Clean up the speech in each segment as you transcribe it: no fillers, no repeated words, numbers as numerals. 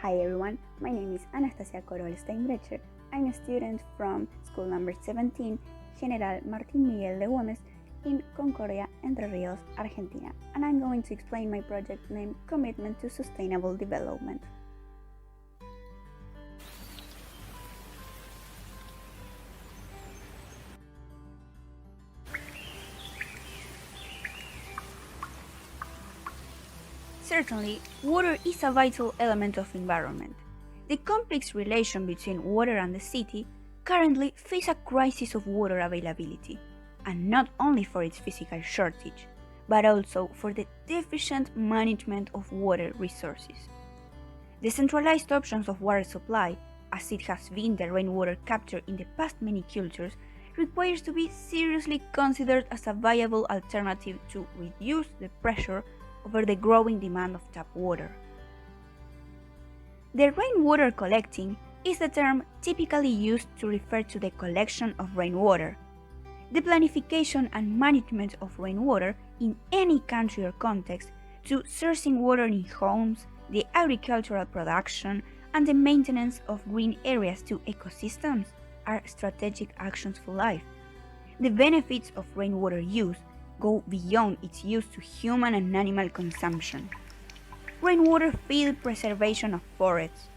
Hi everyone, my name is Anastasia Koroll Steinbrecher. I'm a student from school number 17, General Martín Miguel de Güemes in Concordia, Entre Ríos, Argentina, and I'm going to explain my project named Commitment to Sustainable Development. Certainly, water is a vital element of environment. The complex relation between water and the city currently faces a crisis of water availability, and not only for its physical shortage, but also for the deficient management of water resources. The centralized options of water supply, as it has been the rainwater capture in the past many cultures, requires to be seriously considered as a viable alternative to reduce the pressure over the growing demand of tap water. The rainwater collecting is the term typically used to refer to the collection of rainwater, the planification and management of rainwater in any country or context, to sourcing water in homes, the agricultural production, and the maintenance of green areas to ecosystems are strategic actions for life. The benefits of rainwater use go beyond its use to human and animal consumption. Rainwater field preservation of forests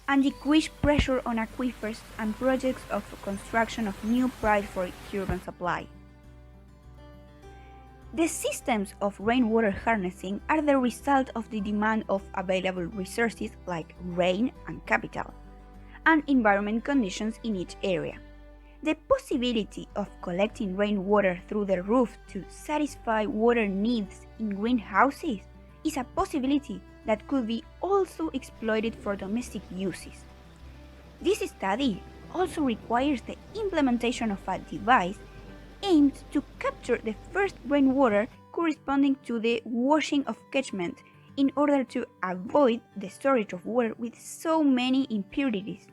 and decrease pressure on aquifers and projects of construction of new pipes for urban supply. The systems of rainwater harnessing are the result of the demand of available resources like rain and capital, and environment conditions in each area. The possibility of collecting rainwater through the roof to satisfy water needs in greenhouses is a possibility that could be also exploited for domestic uses. This study also requires the implementation of a device aimed to capture the first rainwater corresponding to the washing of catchment in order to avoid the storage of water with so many impurities.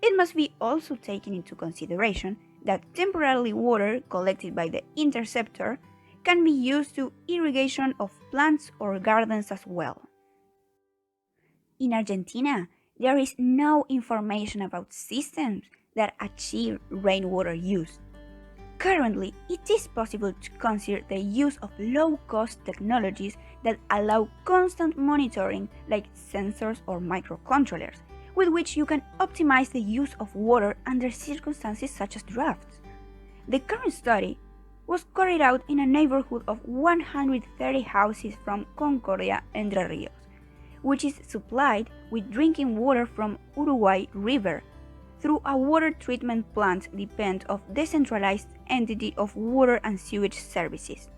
It must be also taken into consideration that temporarily water collected by the interceptor can be used to irrigation of plants or gardens as well. In Argentina, there is no information about systems that achieve rainwater use. Currently, it is possible to consider the use of low-cost technologies that allow constant monitoring like sensors or microcontrollers, with which you can optimize the use of water under circumstances such as droughts. The current study was carried out in a neighborhood of 130 houses from Concordia, Entre Ríos, which is supplied with drinking water from Uruguay River through a water treatment plant dependent of decentralized entity of water and sewage services.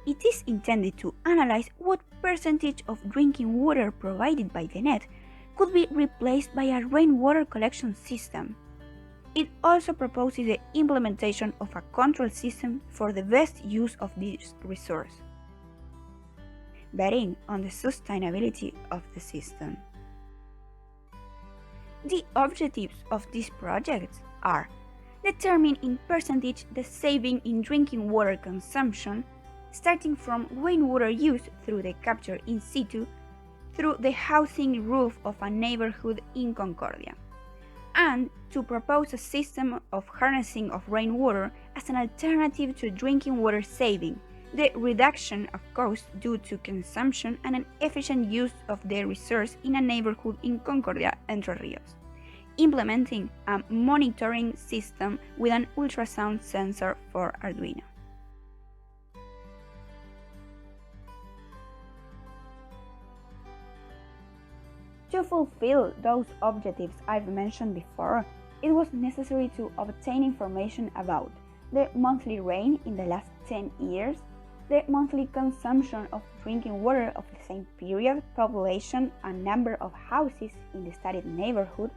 It is intended to analyze what percentage of drinking water provided by the net could be replaced by a rainwater collection system. It also proposes the implementation of a control system for the best use of this resource, betting on the sustainability of the system. The objectives of these projects are determine in percentage the saving in drinking water consumption, starting from rainwater use through the capture in situ through the housing roof of a neighborhood in Concordia, and to propose a system of harnessing of rainwater as an alternative to drinking water saving, the reduction of cost due to consumption and an efficient use of the resource in a neighborhood in Concordia, Entre Ríos, implementing a monitoring system with an ultrasound sensor for Arduino. To fulfill those objectives I've mentioned before, it was necessary to obtain information about the monthly rain in the last 10 years, the monthly consumption of drinking water of the same period, population and number of houses in the studied neighborhood,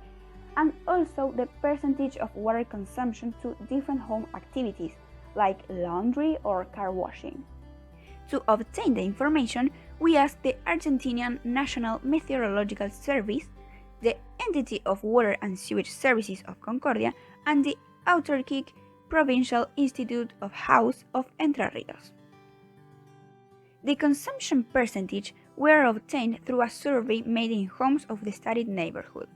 and also the percentage of water consumption to different home activities like laundry or car washing. To obtain the information, we asked the Argentinian National Meteorological Service, the entity of Water and Sewage Services of Concordia, and the autarkic Provincial Institute of House of Entre Ríos. The consumption percentage were obtained through a survey made in homes of the studied neighborhood.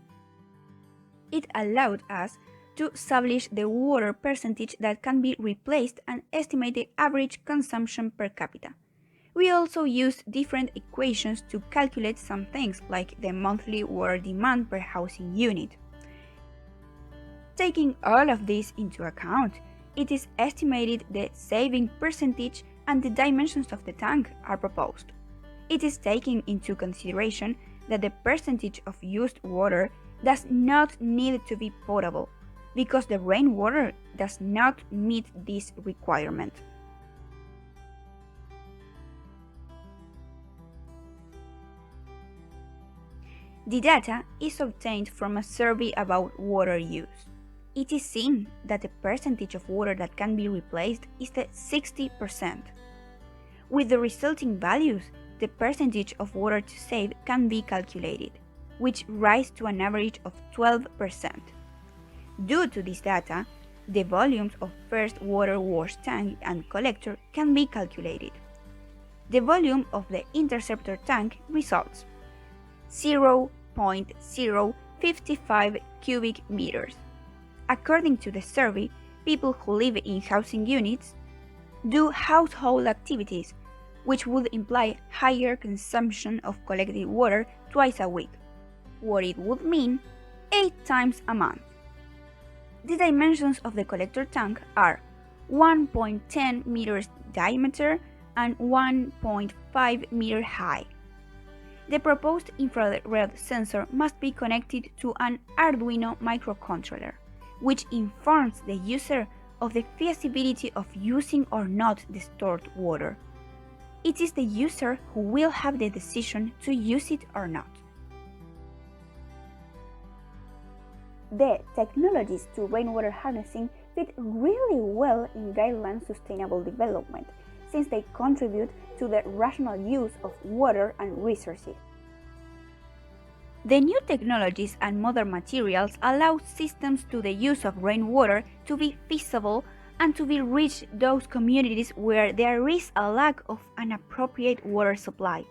It allowed us to establish the water percentage that can be replaced and estimate the average consumption per capita. We also used different equations to calculate some things like the monthly water demand per housing unit. Taking all of this into account, it is estimated the saving percentage and the dimensions of the tank are proposed. It is taken into consideration that the percentage of used water does not need to be potable, because the rainwater does not meet this requirement. The data is obtained from a survey about water use. It is seen that the percentage of water that can be replaced is the 60%. With the resulting values, the percentage of water to save can be calculated, which rise to an average of 12%. Due to this data, the volumes of first water wash tank and collector can be calculated. The volume of the interceptor tank results 0.055 cubic meters. According to the survey, people who live in housing units do household activities, which would imply higher consumption of collected water twice a week, what it would mean 8 times a month. The dimensions of the collector tank are 1.10 meters diameter and 1.5 meter high. The proposed infrared sensor must be connected to an Arduino microcontroller, which informs the user of the feasibility of using or not the stored water. It is the user who will have the decision to use it or not. The technologies to rainwater harnessing fit really well in guideline sustainable development, since they contribute to the rational use of water and resources. The new technologies and modern materials allow systems to the use of rainwater to be feasible and to be reached those communities where there is a lack of an appropriate water supply.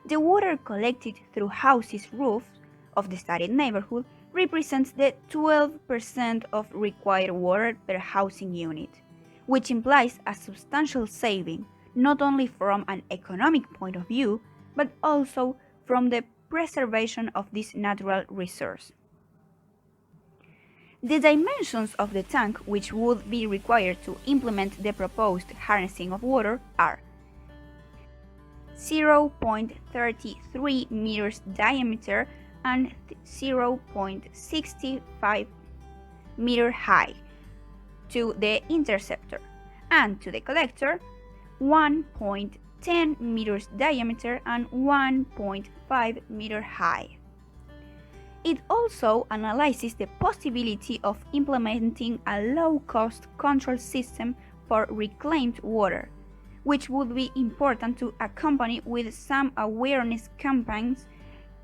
The water collected through houses' roofs of the studied neighborhood represents the 12% of required water per housing unit, which implies a substantial saving not only from an economic point of view, but also from the preservation of this natural resource. The dimensions of the tank which would be required to implement the proposed harnessing of water are 0.33 meters diameter and 0.65 meter high to the interceptor, and to the collector 1.10 meters diameter and 1.5 meter high. It also analyzes the possibility of implementing a low-cost control system for reclaimed water, which would be important to accompany with some awareness campaigns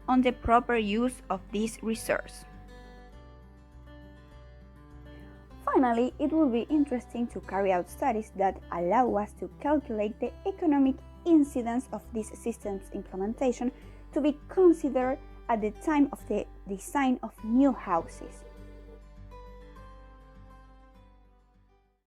on the proper use of this resource. Finally, it will be interesting to carry out studies that allow us to calculate the economic incidence of this system's implementation to be considered at the time of the design of new houses.